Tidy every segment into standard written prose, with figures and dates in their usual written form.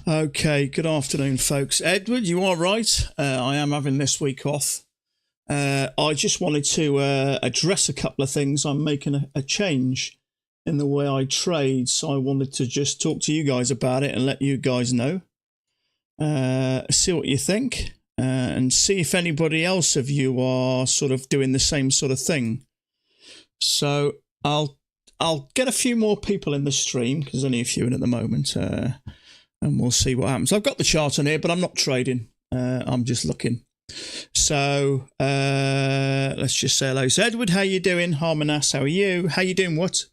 Okay, good afternoon, folks. Edward, you are right. I am having this week off. I just wanted to address a couple of things. I'm making a change in the way I trade, so I wanted to just talk to you guys about it and let you guys know. See what you think, and see if anybody else of you are sort of doing the same sort of thing. So I'll get a few more people in the stream, because there's only a few in at the moment, and we'll see what happens. I've got the chart on here, but I'm not trading. I'm just looking. So let's just say hello. So Edward, how you doing? Harmonas, how are you? How you doing? What?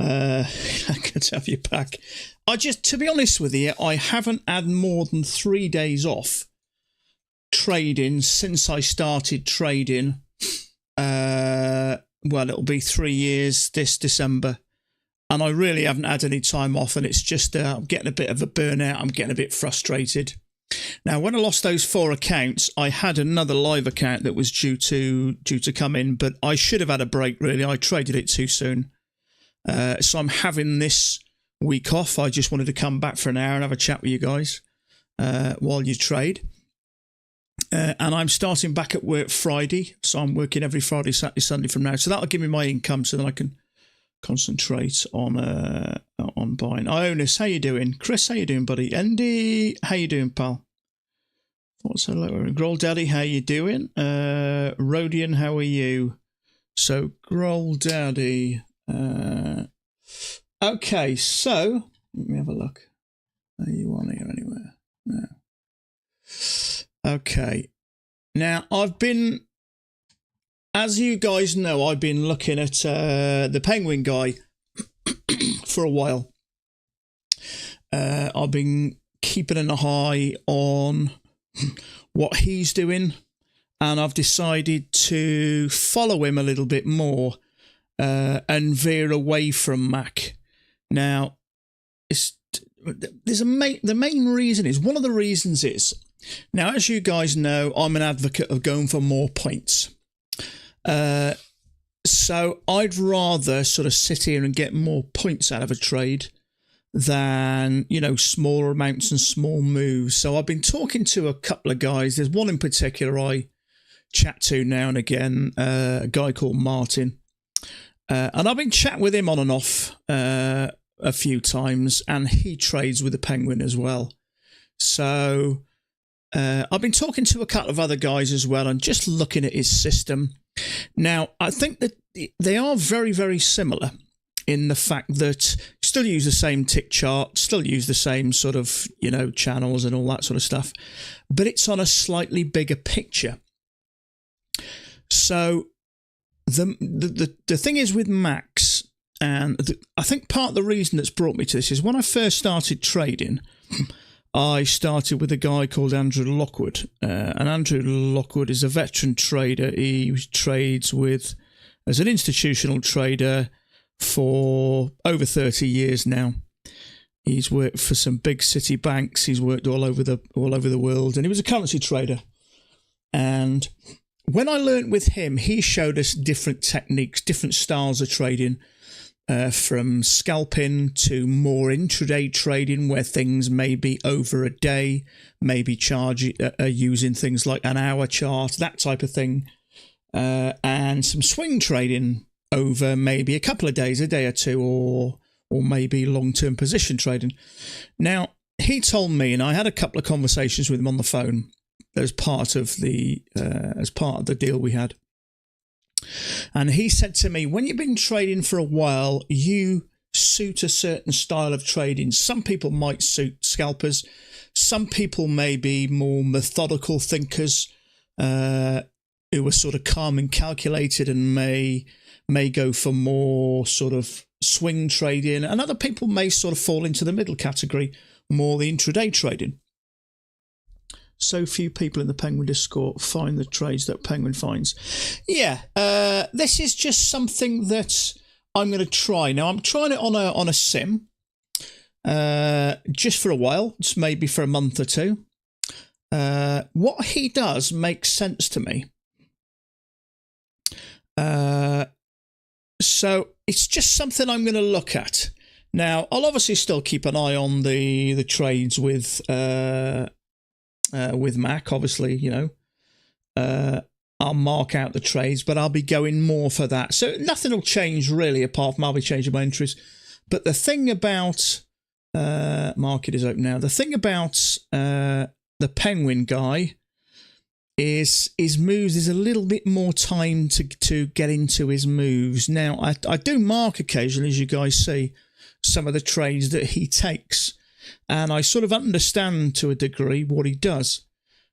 Good to have you back. To be honest with you, I haven't had more than 3 days off trading since I started trading. Well, it'll be 3 years this December, and I really haven't had any time off, and it's just I'm getting a bit of a burnout. I'm getting a bit frustrated. Now, when I lost those 4 accounts, I had another live account that was due to come in, but I should have had a break, really. I traded it too soon. So I'm having this week off. I just wanted to come back for an hour and have a chat with you guys while you trade. And I'm starting back at work Friday, so I'm working every Friday, Saturday, Sunday from now. So that'll give me my income, so that I can concentrate on buying. Ionis, how you doing? Chris, how you doing, buddy? Andy, how you doing, pal? What's hello? Groll Daddy, how you doing? Rodian, how are you? So Groll Daddy. Okay, so let me have a look. Are you on here anywhere? No. Okay. Now, as you guys know, I've been looking at the Penguin guy for a while. I've been keeping an eye on what he's doing, and I've decided to follow him a little bit more and veer away from Mac. Now, the main reason is, one of the reasons is, now, as you guys know, I'm an advocate of going for more points. So I'd rather sort of sit here and get more points out of a trade than, smaller amounts and small moves. So I've been talking to a couple of guys. There's one in particular I chat to now and again, a guy called Martin. And I've been chatting with him on and off a few times, and he trades with the Penguin as well. So I've been talking to a couple of other guys as well and just looking at his system. Now, I think that they are very, very similar in the fact that still use the same tick chart, still use the same sort of, channels and all that sort of stuff, but it's on a slightly bigger picture. So the thing is with Max, and I think part of the reason that's brought me to this is when I first started trading, I started with a guy called Andrew Lockwood. And Andrew Lockwood is a veteran trader. He trades as an institutional trader for over 30 years now. He's worked for some big city banks. He's worked all over the world, and he was a currency trader. And when I learned with him, he showed us different techniques, different styles of trading. From scalping to more intraday trading, where things may be over a day, maybe using things like an hour chart, that type of thing, and some swing trading over maybe a couple of days, a day or two, or maybe long-term position trading. Now, he told me, and I had a couple of conversations with him on the phone as part of the deal we had. And he said to me, when you've been trading for a while, you suit a certain style of trading. Some people might suit scalpers. Some people may be more methodical thinkers who are sort of calm and calculated and may go for more sort of swing trading. And other people may sort of fall into the middle category, more the intraday trading. So few people in the Penguin Discord find the trades that Penguin finds. Yeah, this is just something that I'm going to try. Now, I'm trying it on a sim, just for a while, just maybe for a month or two. What he does makes sense to me. So it's just something I'm going to look at. Now, I'll obviously still keep an eye on the trades with Mac. Obviously, I'll mark out the trades, but I'll be going more for that. So nothing will change really, apart from I'll be changing my entries. But the thing about market is open now. The thing about the Penguin guy is his moves. There's a little bit more time to get into his moves. Now, I do mark occasionally, as you guys see, some of the trades that he takes, and I sort of understand to a degree what he does.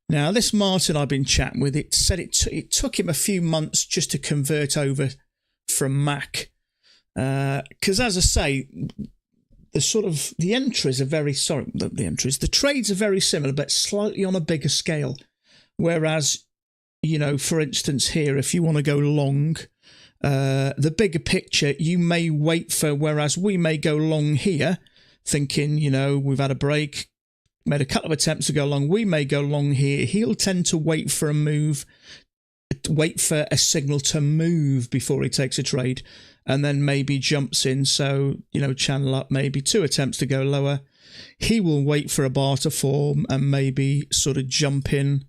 Now, this Martin I've been chatting with, it said it took him a few months just to convert over from Mac, because as I say, the entries are very the trades are very similar, but slightly on a bigger scale. Whereas, for instance, here, if you want to go long, the bigger picture, you may wait for, whereas we may go long here, thinking, we've had a break, made a couple of attempts to go long, we may go long here. He'll tend to wait for a signal to move before he takes a trade, and then maybe jumps in. So, channel up, maybe 2 attempts to go lower. He will wait for a bar to form and maybe sort of jump in.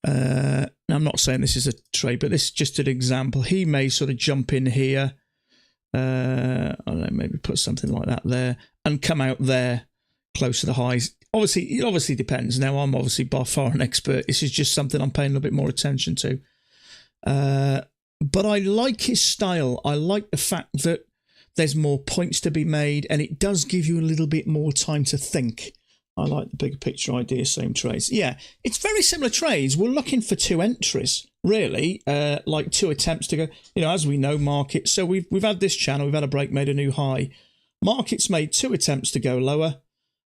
I'm not saying this is a trade, but this is just an example. He may sort of jump in here. I don't know, maybe put something like that there and come out there close to the highs. Obviously, it obviously depends. Now, I'm obviously by far an expert. This is just something I'm paying a little bit more attention to. But I like his style. I like the fact that there's more points to be made, and it does give you a little bit more time to think. I like the bigger picture idea, same trades. Yeah, it's very similar trades. We're looking for 2 entries, really, like 2 attempts to go, as we know, market. So we've had this channel, we've had a break, made a new high. Market's made 2 attempts to go lower,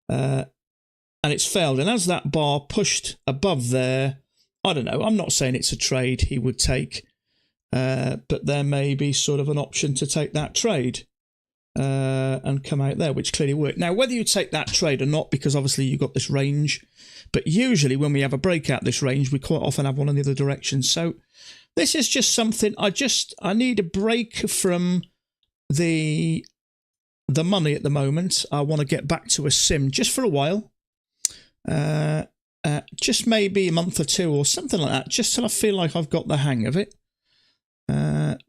and it's failed. And as that bar pushed above there, I don't know, I'm not saying it's a trade he would take, but there may be sort of an option to take that trade. And come out there, which clearly worked. Now, whether you take that trade or not, because obviously you've got this range, but usually when we have a breakout this range, we quite often have one in the other direction. So this is just something I need a break from the money at the moment. I want to get back to a sim just for a while, just maybe a month or 2 or something like that, just till I feel like I've got the hang of it.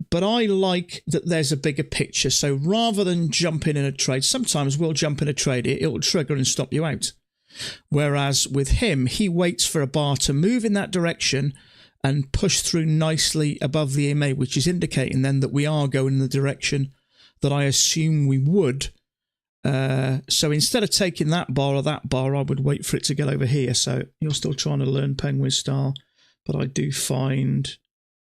But I like that there's a bigger picture. So rather than jumping in a trade, sometimes we'll jump in a trade, it will trigger and stop you out. Whereas with him, he waits for a bar to move in that direction and push through nicely above the EMA, which is indicating then that we are going in the direction that I assume we would. So instead of taking that bar or that bar, I would wait for it to get over here. So you're still trying to learn Penguin style, but I do find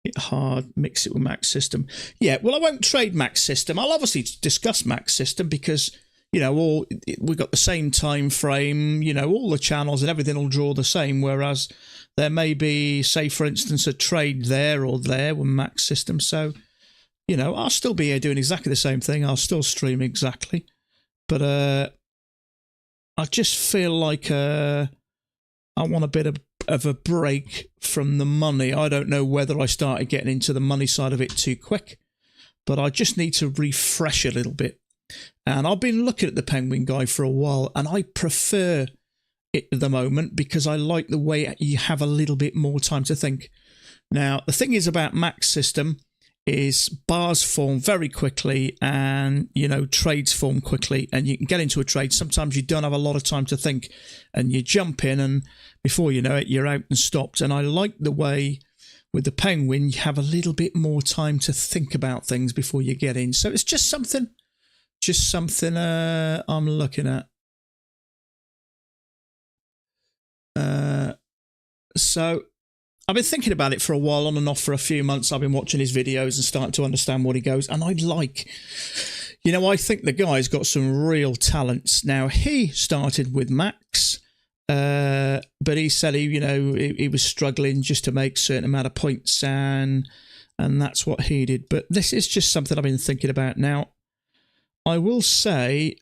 it hard, mix it with Max System. Yeah, well, I won't trade Max System. I'll obviously discuss Max System because, we've got the same time frame, all the channels and everything will draw the same, whereas there may be, say, for instance, a trade there or there with Max System. So, I'll still be here doing exactly the same thing. I'll still stream exactly. But I just feel like I want a bit of a break from the money. I don't know whether I started getting into the money side of it too quick, but I just need to refresh a little bit. And I've been looking at the Penguin guy for a while, and I prefer it at the moment because I like the way you have a little bit more time to think. Now, the thing is about Max System is bars form very quickly and, trades form quickly, and you can get into a trade. Sometimes you don't have a lot of time to think and you jump in and before you know it, you're out and stopped. And I like the way with the Penguin, you have a little bit more time to think about things before you get in. So it's just something I'm looking at. So I've been thinking about it for a while, on and off for a few months. I've been watching his videos and starting to understand what he goes. And I think the guy's got some real talents. Now, he started with Max, but he said he was struggling just to make a certain amount of points, and that's what he did. But this is just something I've been thinking about. Now, I will say,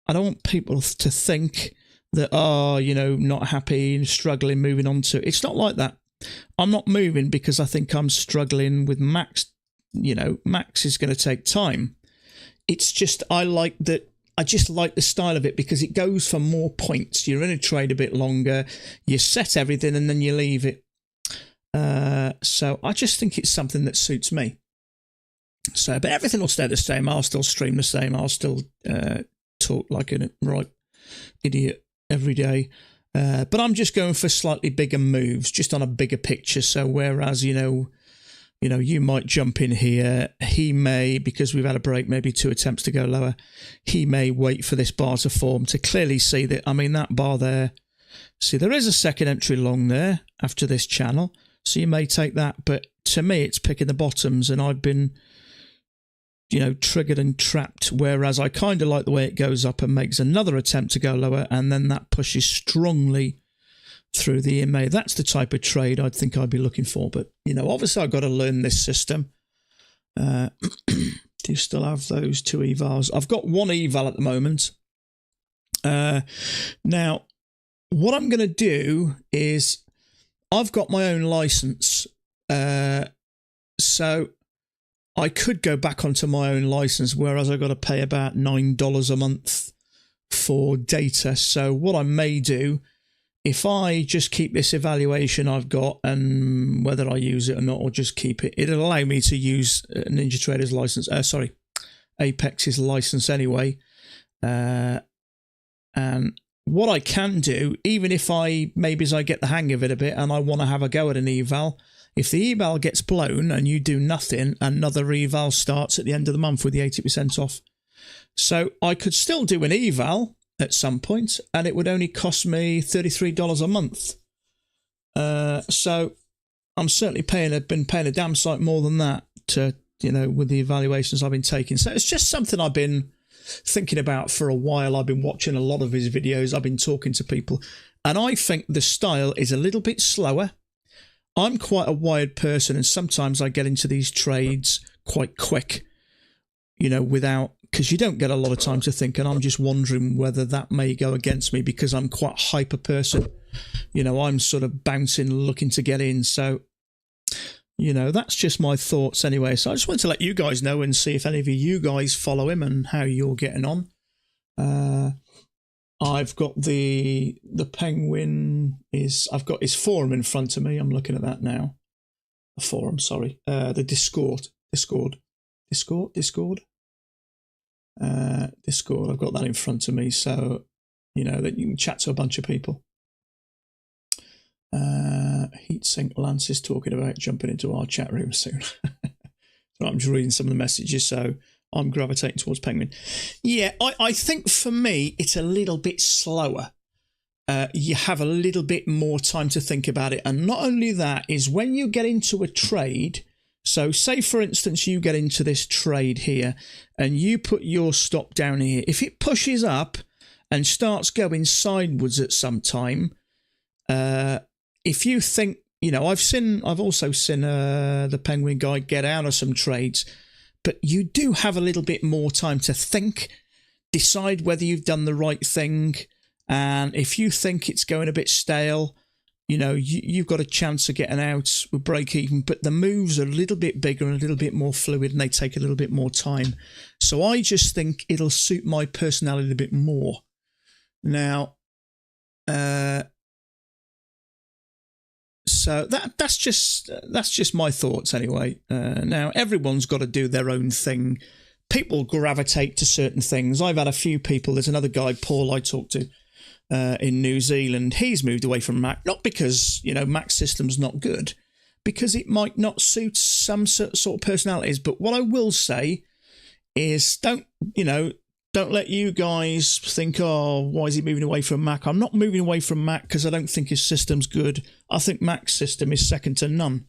I don't want people to think that, not happy and struggling, moving on to. It's not like that. I'm not moving because I think I'm struggling with Max. Max is going to take time. it's just, I like that. I just like the style of it because it goes for more points. You're in a trade a bit longer, you set everything and then you leave it. So I just think it's something that suits me. So, but everything will stay the same. I'll still stream the same. I'll still talk like a right idiot every day. But I'm just going for slightly bigger moves, just on a bigger picture. So whereas, you might jump in here. He may, because we've had a break, maybe 2 attempts to go lower. He may wait for this bar to form to clearly see that, I mean, that bar there. See, there is a second entry long there after this channel. So you may take that. But to me, it's picking the bottoms. And I've been, triggered and trapped. Whereas I kind of like the way it goes up and makes another attempt to go lower. And then that pushes strongly through the EMA. That's the type of trade I'd think I'd be looking for. But, obviously I've got to learn this system. Do you still have those 2 evals? I've got 1 eval at the moment. Now, what I'm going to do is I've got my own license. So I could go back onto my own license, whereas I've got to pay about $9 a month for data. So what I may do, if I just keep this evaluation I've got, and whether I use it or not, or just keep it, it'll allow me to use Ninja Trader's license. Apex's license anyway. And what I can do, even if maybe as I get the hang of it a bit and I want to have a go at an eval, if the eval gets blown and you do nothing, another eval starts at the end of the month with the 80% off. So I could still do an eval at some point, and it would only cost me $33 a month. So I'm certainly been paying a damn sight more than that to, with the evaluations I've been taking. So it's just something I've been thinking about for a while. I've been watching a lot of his videos. I've been talking to people, and I think the style is a little bit slower. I'm quite a wired person, and sometimes I get into these trades quite quick, because you don't get a lot of time to think, and I'm just wondering whether that may go against me because I'm quite a hyper person. I'm sort of bouncing, looking to get in. So, that's just my thoughts anyway. So I just wanted to let you guys know and see if any of you guys follow him and how you're getting on. I've got the Penguin I've got his forum in front of me. I'm looking at that now. The forum, sorry. The Discord. Discord, I've got that in front of me, so that you can chat to a bunch of people. Heatsink Lance is talking about jumping into our chat room soon. So I'm just reading some of the messages, so I'm gravitating towards Penguin. Yeah, I think for me it's a little bit slower. You have a little bit more time to think about it, and not only that, is when you get into a trade. So say, for instance, you get into this trade here and you put your stop down here. If it pushes up and starts going sideways at some time, if you think, I've also seen the Penguin guy get out of some trades, but you do have a little bit more time to think, decide whether you've done the right thing. And if you think it's going a bit stale, you've got a chance of getting out with break even, but the moves are a little bit bigger and a little bit more fluid, and they take a little bit more time. So I just think it'll suit my personality a bit more. Now, so that's just my thoughts anyway. Now, everyone's got to do their own thing. People gravitate to certain things. I've had a few people. There's another guy, Paul, I talked to. In New Zealand, he's moved away from Mac, not because Mac system's not good, because it might not suit some sort of personalities. But what I will say is, don't let you guys think, oh, why is he moving away from Mac? I'm not moving away from Mac because I don't think his system's good. I think Mac's system is second to none.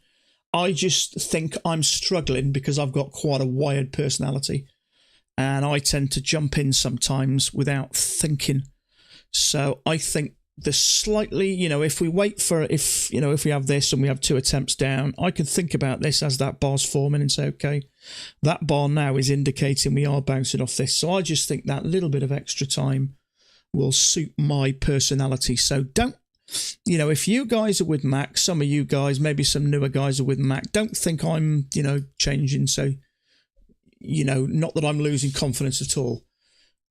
I just think I'm struggling because I've got quite a wired personality, and I tend to jump in sometimes without thinking. So I think the slightly, if we wait for, if we have this and we have 2 attempts down, I can think about this as that bar's forming and say, okay, that bar now is indicating we are bouncing off this. So I just think that little bit of extra time will suit my personality. So don't, if you guys are with Mac, some of you guys, maybe some newer guys are with Mac, don't think I'm, changing. So, not that I'm losing confidence at all.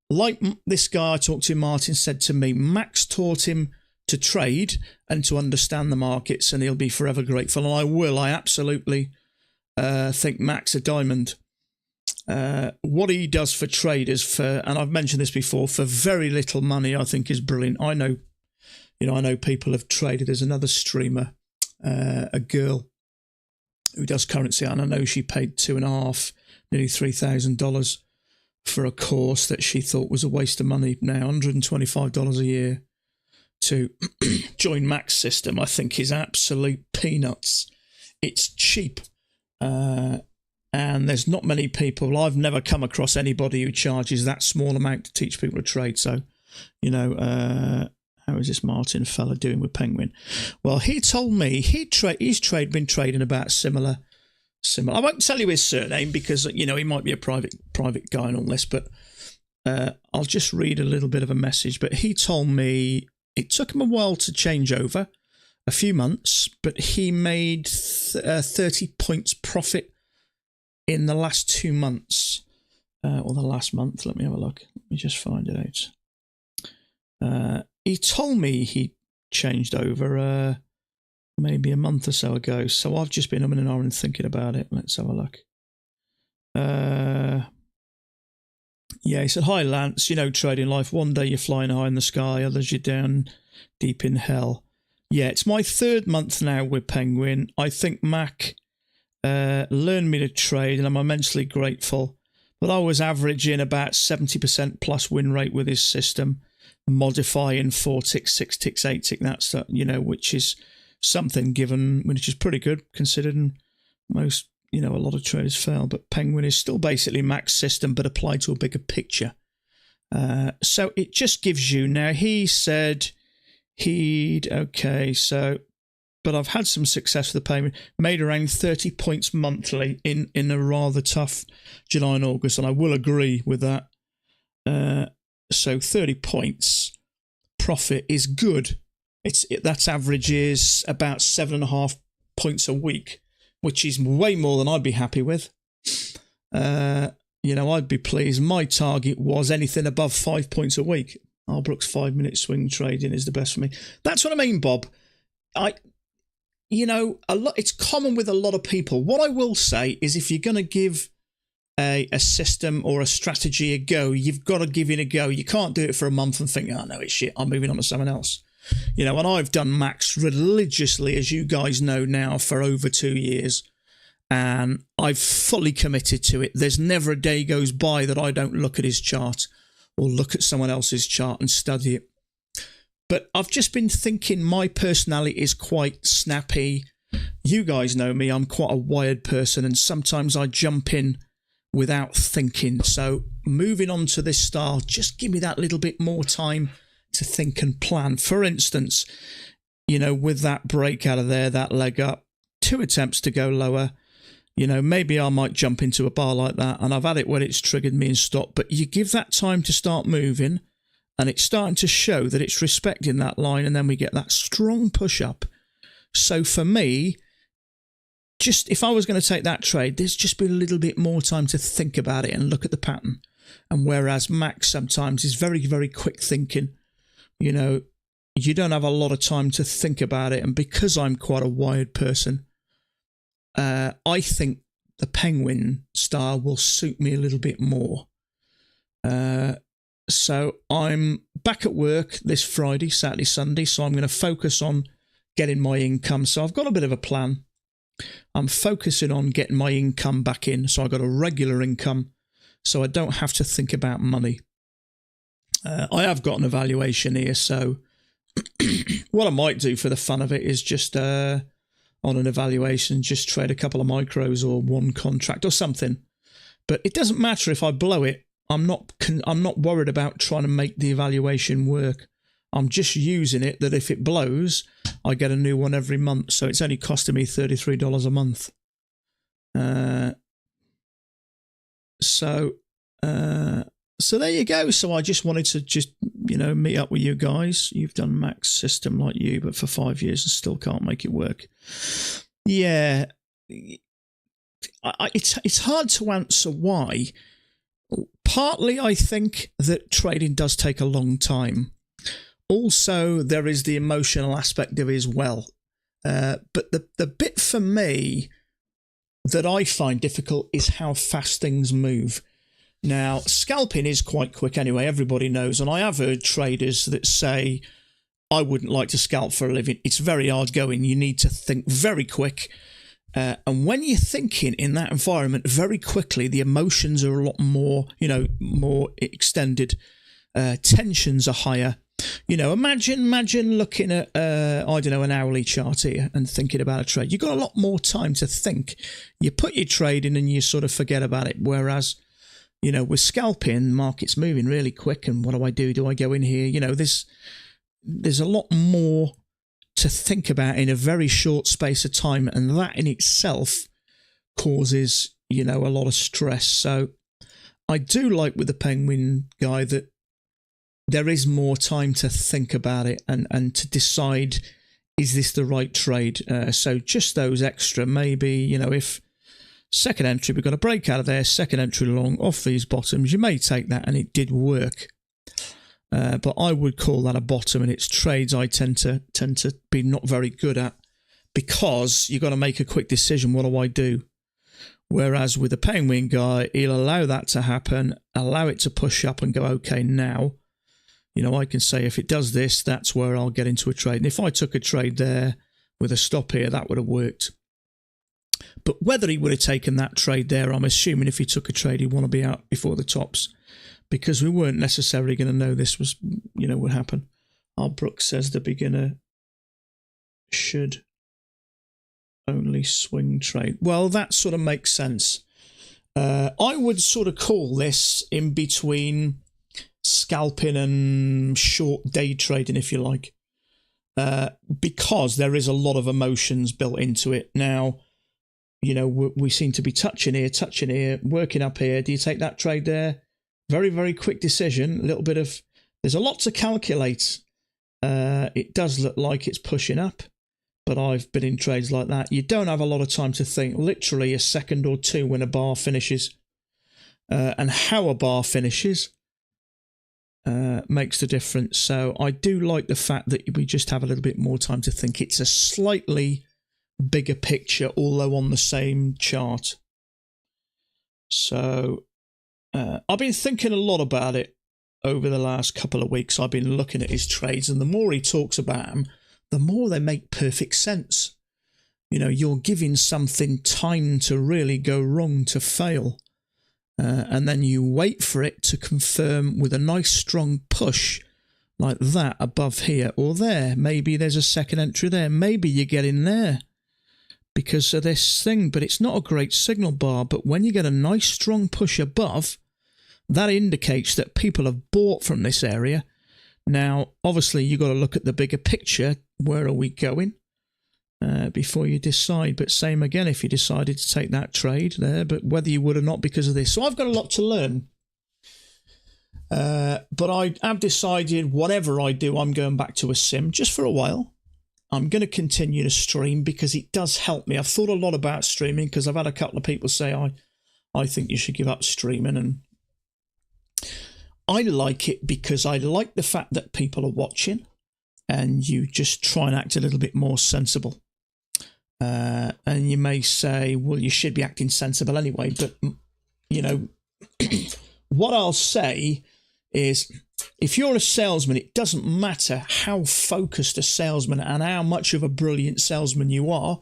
Like this guy I talked to, Martin, said to me, Max taught him to trade and to understand the markets, and he'll be forever grateful. And I will. I absolutely think Max a diamond. What he does for traders, and I've mentioned this before, for very little money, I think is brilliant. I know people have traded. There's another streamer, a girl who does currency, and I know she paid $2,500, nearly $3,000 for a course that she thought was a waste of money. Now, $125 a year to join Max system, I think is absolute peanuts. It's cheap. And there's not many people. I've never come across anybody who charges that small amount to teach people to trade. So, how is this Martin fella doing with Penguin? Well, he told me he's been trading about similar. I won't tell you his surname because he might be a private guy and all this, but I'll just read a little bit of a message. But he told me it took him a while to change over, a few months, but he made 30 points profit in the last 2 months, or the last month. Let me have a look. Let me just find it out. He told me he changed over maybe a month or so ago. So I've just been umming and ahhing thinking about it. Let's have a look. Yeah, he said, hi, Lance. Trading life. One day you're flying high in the sky, others you're down deep in hell. Yeah, it's my 3rd month now with Penguin. I think Mac learned me to trade, and I'm immensely grateful. But I was averaging about 70% plus win rate with his system, modifying 4 ticks, 6 ticks, 8 tick, that stuff, which is something given, which is pretty good considering most, a lot of traders fail. But Penguin is still basically Max system, but applied to a bigger picture. So it just gives you, now he said but I've had some success with the payment, made around 30 points monthly in a rather tough July and August, and I will agree with that. So 30 points profit is good. That average is about 7.5 points a week, which is way more than I'd be happy with. I'd be pleased. My target was anything above 5 points a week. Albrook's 5-minute swing trading is the best for me. That's what I mean, Bob. It's common with a lot of people. What I will say is, if you're going to give a system or a strategy a go, you've got to give it a go. You can't do it for a month and think, oh no, it's shit, I'm moving on to someone else. And I've done Max religiously, as you guys know now, for over 2 years, and I've fully committed to it. There's never a day goes by that I don't look at his chart or look at someone else's chart and study it. But I've just been thinking, my personality is quite snappy. You guys know me, I'm quite a wired person, and sometimes I jump in without thinking. So moving on to this style, just give me that little bit more time to think and plan. For instance, with that break out of there, that leg up, 2 attempts to go lower, maybe I might jump into a bar like that, and I've had it when it's triggered me and stopped. But you give that time to start moving, and it's starting to show that it's respecting that line, and then we get that strong push up. So for me, just if I was going to take that trade, there's just been a little bit more time to think about it and look at the pattern. And whereas Max sometimes is very, very quick thinking, you don't have a lot of time to think about it. And because I'm quite a wired person, I think the Penguin style will suit me a little bit more. So I'm back at work this Friday, Saturday, Sunday. So I'm going to focus on getting my income. So I've got a bit of a plan. I'm focusing on getting my income back in. So I've got a regular income, so I don't have to think about money. I have got an evaluation here. So what I might do for the fun of it is just on an evaluation, just trade a couple of micros or one contract or something. But it doesn't matter if I blow it. I'm not worried about trying to make the evaluation work. I'm just using it that if it blows, I get a new one every month. So it's only costing me $33 a month. So there you go. So I just wanted to meet up with you guys. You've done Max system like you, but for 5 years and still can't make it work. Yeah. it's hard to answer why. Partly, I think that trading does take a long time. Also, there is the emotional aspect of it as well. But the bit for me that I find difficult is how fast things move. Now, scalping is quite quick anyway, everybody knows. And I have heard traders that say, I wouldn't like to scalp for a living. It's very hard going. You need to think very quick. And when you're thinking in that environment very quickly, the emotions are a lot more, more extended. Tensions are higher. Imagine looking at, an hourly chart here and thinking about a trade. You've got a lot more time to think. You put your trade in and you sort of forget about it. Whereas, with scalping, the market's moving really quick. And what do I do? Do I go in here? There's a lot more to think about in a very short space of time. And that in itself causes, a lot of stress. So I do like with the Penguin guy that there is more time to think about it and to decide, is this the right trade? So just those extra, maybe, if second entry, we've got a break out of there, second entry long off these bottoms, you may take that, and it did work. But I would call that a bottom, and it's trades I tend to be not very good at, because you've got to make a quick decision. What do I do? Whereas with the Penguin guy, he'll allow that to happen, allow it to push up and go, okay, now, I can say if it does this, that's where I'll get into a trade. And if I took a trade there with a stop here, that would have worked. But whether he would have taken that trade there, I'm assuming if he took a trade, he'd want to be out before the tops, because we weren't necessarily going to know this was, would happen. Our Brooks says the beginner should only swing trade. Well, that sort of makes sense. I would sort of call this in between scalping and short day trading, if you like, because there is a lot of emotions built into it. Now, we seem to be touching here, working up here. Do you take that trade there? Very, very quick decision. There's a lot to calculate. It does look like it's pushing up, but I've been in trades like that. You don't have a lot of time to think, literally a second or two when a bar finishes. And how a bar finishes makes the difference. So I do like the fact that we just have a little bit more time to think. It's a slightly bigger picture, although on the same chart. So I've been thinking a lot about it over the last couple of weeks. I've been looking at his trades, and the more he talks about them, the more they make perfect sense. You're giving something time to really go wrong, to fail. And then you wait for it to confirm with a nice strong push like that above here or there. Maybe there's a second entry there. Maybe you get in there because of this thing, but it's not a great signal bar. But when you get a nice strong push above, that indicates that people have bought from this area. Now, obviously, you've got to look at the bigger picture. Where are we going? Before you decide. But same again if you decided to take that trade there, but whether you would or not because of this. So I've got a lot to learn. But I have decided whatever I do, I'm going back to a sim just for a while. I'm going to continue to stream because it does help me. I've thought a lot about streaming because I've had a couple of people say I think you should give up streaming, and I like it because I like the fact that people are watching and you just try and act a little bit more sensible. And you may say, well, you should be acting sensible anyway. But, what I'll say is if you're a salesman, it doesn't matter how focused a salesman and how much of a brilliant salesman you are.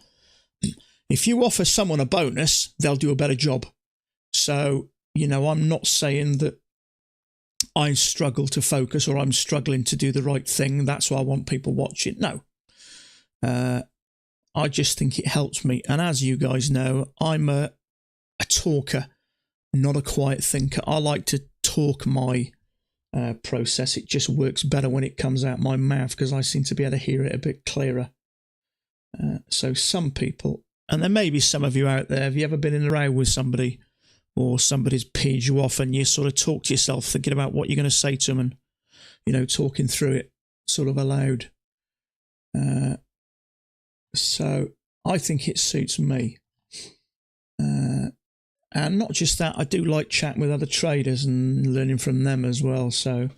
If you offer someone a bonus, they'll do a better job. So, I'm not saying that I struggle to focus or I'm struggling to do the right thing. That's why I want people watching. No. I just think it helps me. And as you guys know, I'm a talker, not a quiet thinker. I like to talk my process. It just works better when it comes out my mouth because I seem to be able to hear it a bit clearer. So some people, and there may be some of you out there, have you ever been in a row with somebody or somebody's peed you off and you sort of talk to yourself thinking about what you're going to say to them and, talking through it sort of aloud. So I think it suits me. And not just that, I do like chatting with other traders and learning from them as well. So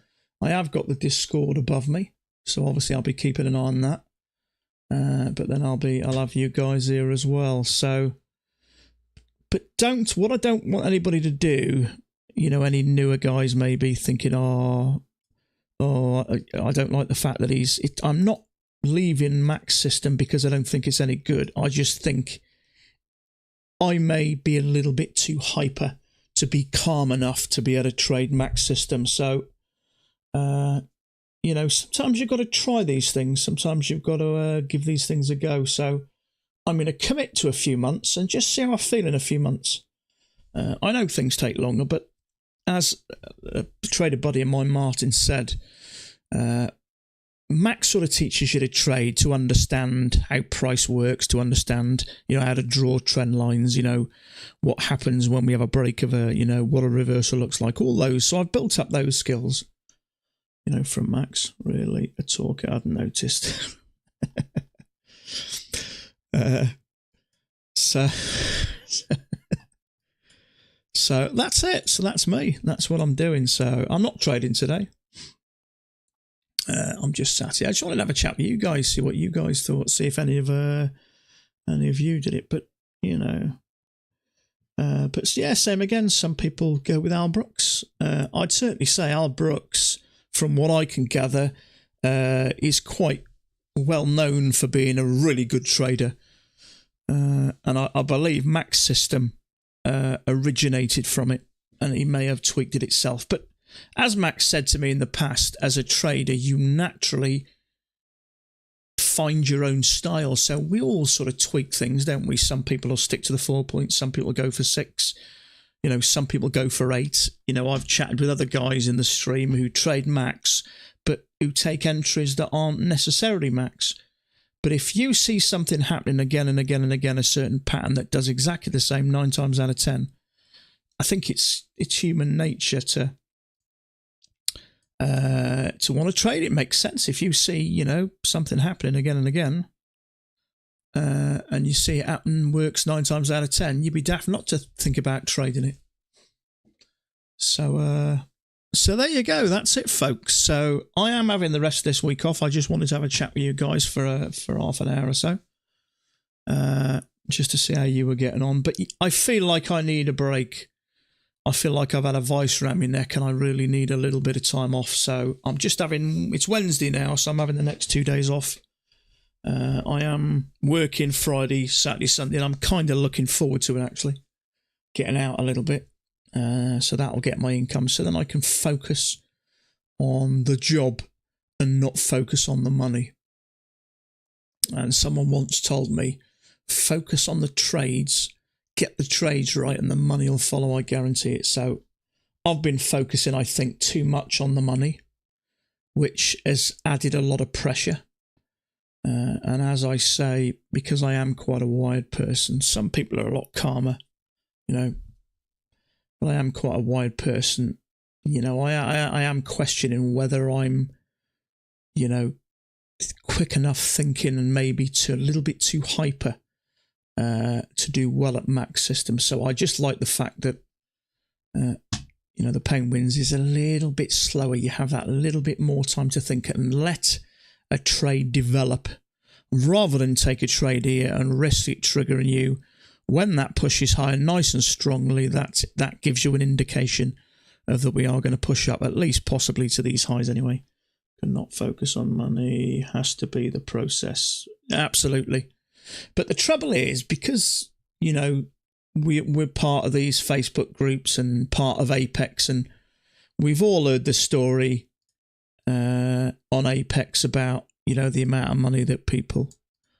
I have got the Discord above me. So obviously I'll be keeping an eye on that. But then I'll have you guys here as well. So, but what I don't want anybody to do, any newer guys maybe thinking, I don't like the fact that I'm not leaving Mac's system because I don't think it's any good. I just think I may be a little bit too hyper to be calm enough to be able to trade Mac's system. So, sometimes you've got to try these things. Sometimes you've got to give these things a go. So I'm going to commit to a few months and just see how I feel in a few months. I know things take longer, but as a trader buddy of mine, Martin, said, Mac sort of teaches you to trade, to understand how price works, to understand, how to draw trend lines, what happens when we have a break of what a reversal looks like, all those. So I've built up those skills, from Max. Really a talker, I'd noticed. So that's it. So that's me. That's what I'm doing. So I'm not trading today. I'm just sat here. I just wanted to have a chat with you guys, see what you guys thought, see if any of you did it. But same again. Some people go with Al Brooks. I'd certainly say Al Brooks, from what I can gather, is quite well known for being a really good trader, and I believe Mac's system originated from it, and he may have tweaked it itself, but. As Max said to me in the past, as a trader, you naturally find your own style. So we all sort of tweak things, don't we? Some people will stick to the 4 points. Some people go for 6. Some people go for 8. I've chatted with other guys in the stream who trade Max, but who take entries that aren't necessarily Max. But if you see something happening again and again and again, a certain pattern that does exactly the same 9 times out of 10, I think it's human nature to want to trade. It makes sense if you see something happening again and again, and you see it happen, works 9 times out of 10, you'd be daft not to think about trading it. So there you go. That's it, folks. So I am having the rest of this week off. I just wanted to have a chat with you guys for half an hour or so, just to see how you were getting on. But I feel like I need a break. I feel like I've had a vice around my neck and I really need a little bit of time off. So I'm just it's Wednesday now, so I'm having the next 2 days off. I am working Friday, Saturday, Sunday, and I'm kind of looking forward to it, actually. Getting out a little bit. So that'll get my income. So then I can focus on the job and not focus on the money. And someone once told me, focus on the trades, get the trades right, and the money will follow, I guarantee it. So I've been focusing, I think, too much on the money, which has added a lot of pressure. And as I say, because I am quite a wired person, some people are a lot calmer, but I am quite a wired person. I am questioning whether I'm, quick enough thinking and maybe a little bit too hyper to do well at Mac's system. So I just like the fact that, the Penguins is a little bit slower. You have that little bit more time to think and let a trade develop rather than take a trade here and risk it triggering you. When that pushes higher nice and strongly, that gives you an indication of that we are going to push up, at least possibly to these highs anyway. Cannot focus on money, has to be the process. Absolutely. But the trouble is, because, we're part of these Facebook groups and part of Apex, and we've all heard the story on Apex about, the amount of money that people...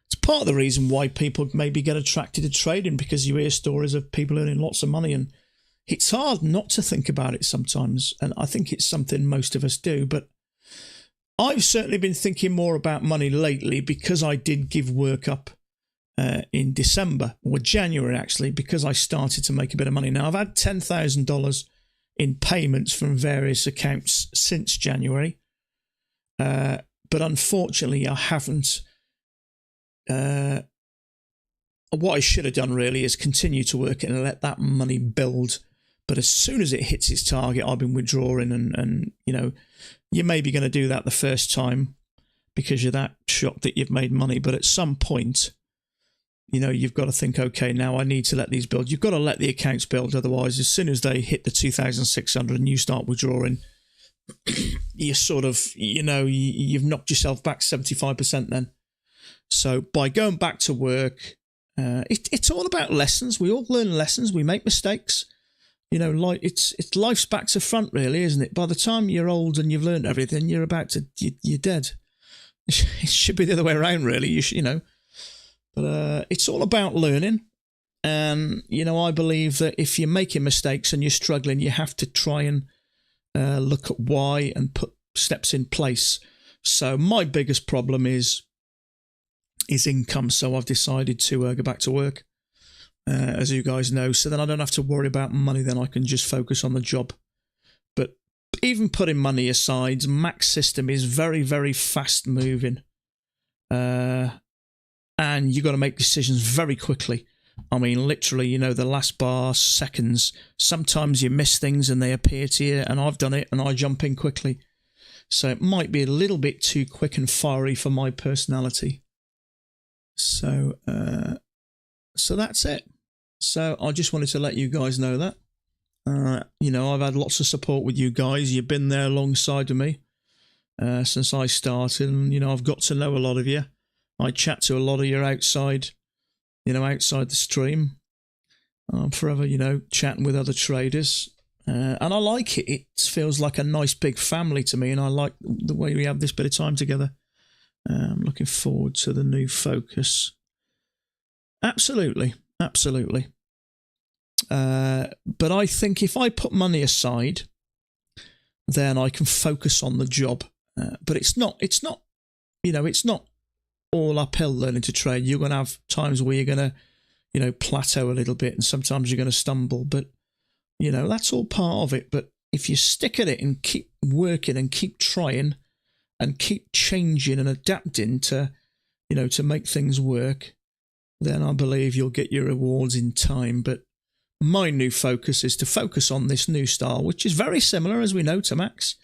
It's part of the reason why people maybe get attracted to trading, because you hear stories of people earning lots of money, and it's hard not to think about it sometimes, and I think it's something most of us do. But I've certainly been thinking more about money lately, because I did give work up in December, or January actually, because I started to make a bit of money. Now, I've had $10,000 in payments from various accounts since January, but unfortunately I haven't what I should have done really is continue to work it and let that money build. But as soon as it hits its target, I've been withdrawing, and you know, you're maybe going to do that the first time because you're that shocked that you've made money. But at some point, you know, you've got to think, okay, now I need to let these build. You've got to let the accounts build. Otherwise, as soon as they hit the 2,600 and you start withdrawing, you sort of, you know, you've knocked yourself back 75% then. So by going back to work, it's all about lessons. We all learn lessons. We make mistakes. You know, like it's life's back to front, really, isn't it? By the time you're old and you've learned everything, you're dead. It should be the other way around, really. You know, but it's all about learning. And you know, I believe that if you're making mistakes and you're struggling, you have to try and look at why and put steps in place. So my biggest problem is income. So I've decided to go back to work. As you guys know, so then I don't have to worry about money, then I can just focus on the job. But even putting money aside, Mac's system is very, very fast moving. And you got to make decisions very quickly. I mean, literally, you know, the last bar, seconds. Sometimes you miss things and they appear to you, and I've done it and I jump in quickly. So it might be a little bit too quick and fiery for my personality. So that's it. So I just wanted to let you guys know that. You know, I've had lots of support with you guys. You've been there alongside of me since I started. And, you know, I've got to know a lot of you. I chat to a lot of you outside, you know, outside the stream. I'm forever, you know, chatting with other traders. And I like it. It feels like a nice big family to me. And I like the way we have this bit of time together. I'm looking forward to the new focus. Absolutely. Absolutely. But I think if I put money aside, then I can focus on the job. But it's not, you know, it's not all uphill learning to trade. You're going to have times where you're going to, you know, plateau a little bit, and sometimes you're going to stumble. But, you know, that's all part of it. But if you stick at it and keep working and keep trying and keep changing and adapting to, you know, to make things work, then I believe you'll get your rewards in time. But my new focus is to focus on this new style, which is very similar, as we know, to Mac's,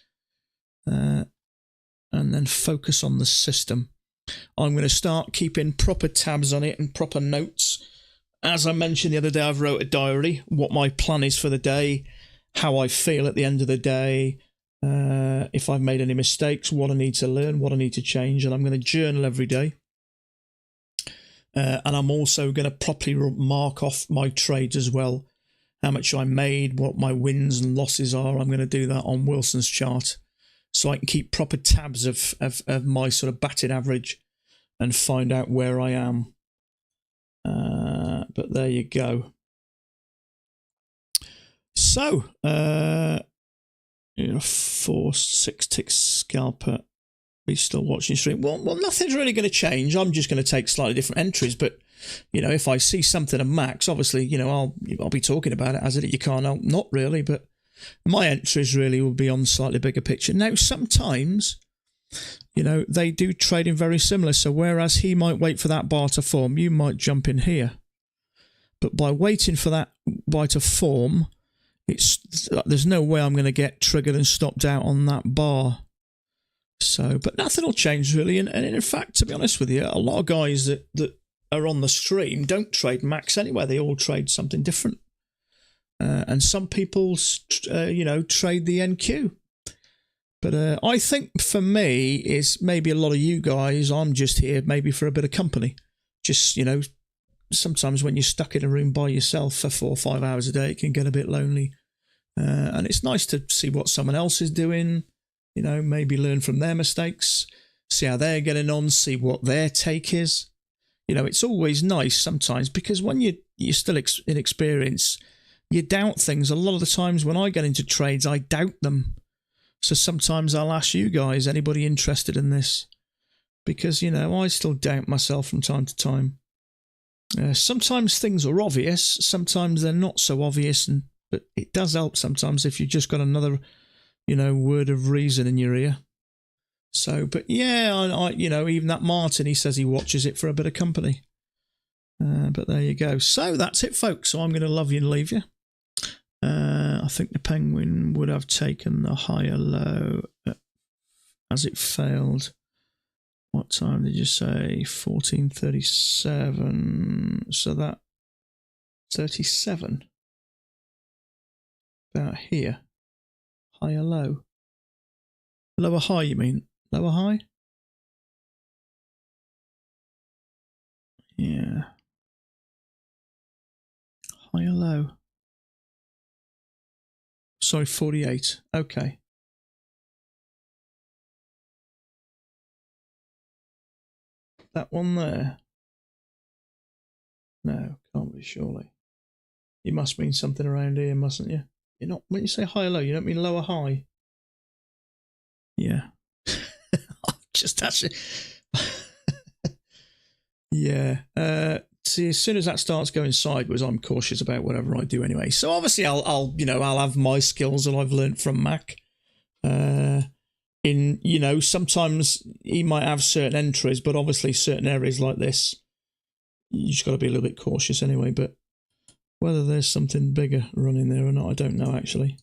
and then focus on the system. I'm going to start keeping proper tabs on it and proper notes. As I mentioned the other day, I've wrote a diary, what my plan is for the day, how I feel at the end of the day, if I've made any mistakes, what I need to learn, what I need to change, and I'm going to journal every day. And I'm also going to properly mark off my trades as well, how much I made, what my wins and losses are. I'm going to do that on Wilson's chart, so I can keep proper tabs of my sort of batting average and find out where I am. But there you go. So, forced 6-tick scalper. Be still watching stream. Well, nothing's really going to change. I'm just going to take slightly different entries. But, you know, if I see something of Mac's, obviously, you know, I'll be talking about it as it. You can't help not really, but my entries really will be on the slightly bigger picture. Now, sometimes, you know, they do trading very similar. So whereas he might wait for that bar to form, you might jump in here. But by waiting for that bar to form, there's no way I'm going to get triggered and stopped out on that bar. So, but nothing will change really. And in fact, to be honest with you, a lot of guys that are on the stream don't trade Mac's anyway. They all trade something different. And some people, you know, trade the NQ. But I think for me, is maybe a lot of you guys, I'm just here maybe for a bit of company. Just, you know, sometimes when you're stuck in a room by yourself for 4 or 5 hours a day, it can get a bit lonely. And it's nice to see what someone else is doing. You know, maybe learn from their mistakes, see how they're getting on, see what their take is. You know, it's always nice sometimes, because when you're still inexperienced, you doubt things. A lot of the times when I get into trades, I doubt them. So sometimes I'll ask you guys, anybody interested in this? Because, you know, I still doubt myself from time to time. Sometimes things are obvious, sometimes they're not so obvious, but it does help sometimes if you've just got another, you know, word of reason in your ear. So, but yeah, I you know, even that Martin, he says he watches it for a bit of company. But there you go. So that's it, folks. So I'm going to love you and leave you. I think the Penguin would have taken the higher low as it failed. What time did you say? 14:37. So that 37. About here. Higher low. Lower high, you mean? Lower high? Yeah. Higher low. Sorry, 48. Okay. That one there? No, can't be, surely. You must mean something around here, mustn't you? You're not, when you say higher low, you don't mean lower high. Yeah. Just actually. Yeah. See, as soon as that starts going sideways, I'm cautious about whatever I do anyway. So obviously, I'll have my skills that I've learnt from Mac. Sometimes he might have certain entries, but obviously certain areas like this, you just got to be a little bit cautious anyway. But whether there's something bigger running there or not, I don't know actually.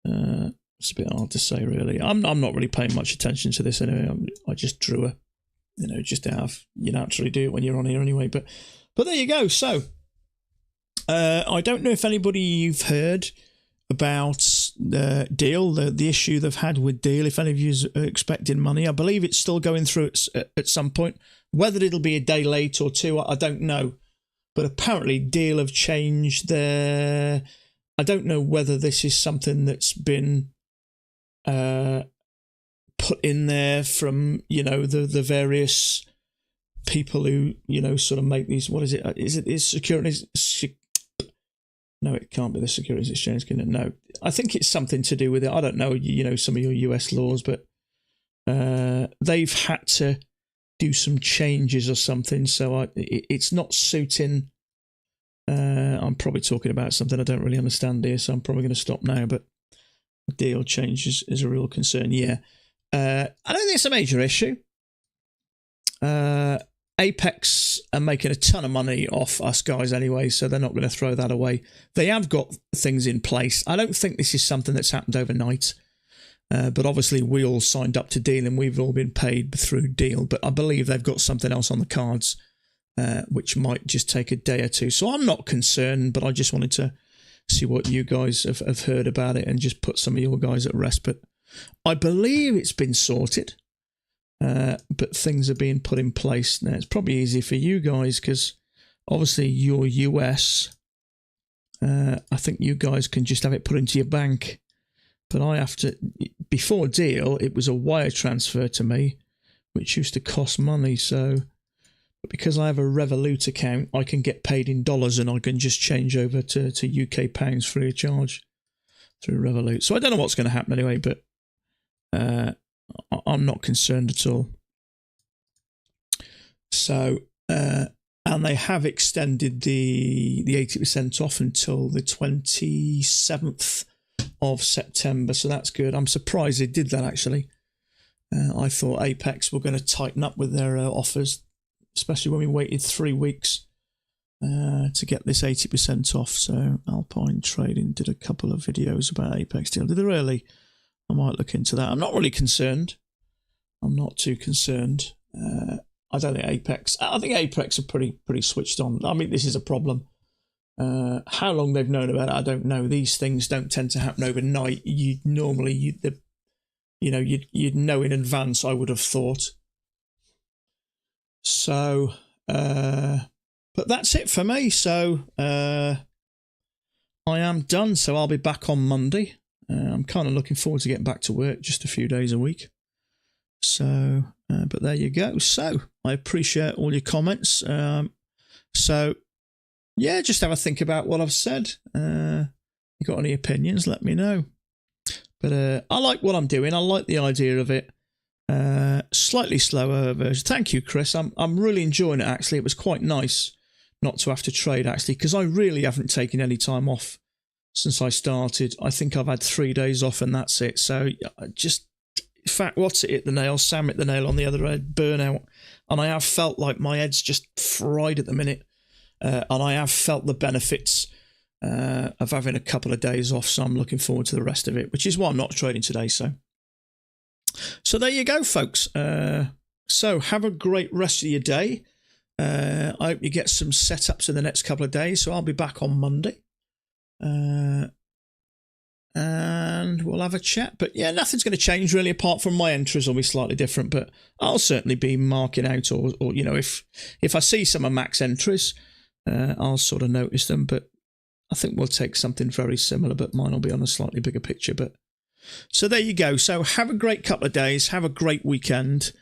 It's a bit hard to say really. I'm not really paying much attention to this anyway. I just drew a, just to have, you naturally do it when you're on here anyway. But there you go. So I don't know if anybody you've heard about Deal, the issue they've had with Deal, if any of you are expecting money. I believe it's still going through at some point. Whether it'll be a day late or two, I don't know. But apparently Deal have changed their... I don't know whether this is something that's been put in there from, the various people who, sort of make these... What is it? Is securities... No, it can't be the Securities Exchange, can it? No. I think it's something to do with it. I don't know, some of your US laws, but they've had to do some changes or something, so it's not suiting... I'm probably talking about something I don't really understand here, so I'm probably going to stop now, but the Deal change is a real concern, yeah. I don't think it's a major issue. Apex are making a ton of money off us guys anyway, so they're not going to throw that away. They have got things in place. I don't think this is something that's happened overnight, but obviously we all signed up to Deal and we've all been paid through Deal, but I believe they've got something else on the cards, which might just take a day or two. So I'm not concerned, but I just wanted to see what you guys have heard about it and just put some of your guys at rest. But I believe it's been sorted. But things are being put in place now. It's probably easy for you guys because obviously you're US. I think you guys can just have it put into your bank. But I have to, before Deal, it was a wire transfer to me, which used to cost money. So, but because I have a Revolut account, I can get paid in dollars and I can just change over to UK pounds free of charge through Revolut. So I don't know what's going to happen anyway, but I'm not concerned at all. So, and they have extended the 80% off until the 27th of September. So that's good. I'm surprised they did that actually. I thought Apex were going to tighten up with their offers, especially when we waited 3 weeks to get this 80% off. So Alpine Trading did a couple of videos about Apex Deal. Did they really? I might look into that. I'm not really concerned. I'm not too concerned. I don't think Apex... I think Apex are pretty switched on. I mean, this is a problem. How long they've known about it, I don't know. These things don't tend to happen overnight. You'd know in advance, I would have thought. So, but that's it for me. So, I am done. So I'll be back on Monday. I'm kind of looking forward to getting back to work just a few days a week. So, but there you go. So, I appreciate all your comments. So, yeah, just have a think about what I've said. You got any opinions, let me know. But I like what I'm doing. I like the idea of it. Slightly slower version. Thank you, Chris. I'm really enjoying it, actually. It was quite nice not to have to trade, actually, because I really haven't taken any time off since I started. I think I've had 3 days off and that's it. So just, in fact, what's it hit the nail? Sam hit the nail on the other head, burnout. And I have felt like my head's just fried at the minute. and I have felt the benefits of having a couple of days off, so I'm looking forward to the rest of it, which is why I'm not trading today. So there you go, folks. So have a great rest of your day. I hope you get some setups in the next couple of days. So I'll be back on Monday. And we'll have a chat. But yeah, nothing's going to change really, apart from my entries will be slightly different. But I'll certainly be marking out, or you know, if I see some of Mac's entries, I'll sort of notice them. But I think we'll take something very similar, but mine will be on a slightly bigger picture. But so there you go. So have a great couple of days. Have a great weekend.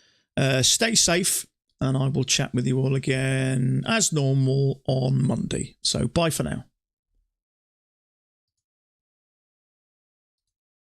Stay safe, and I will chat with you all again as normal on Monday. So bye for now.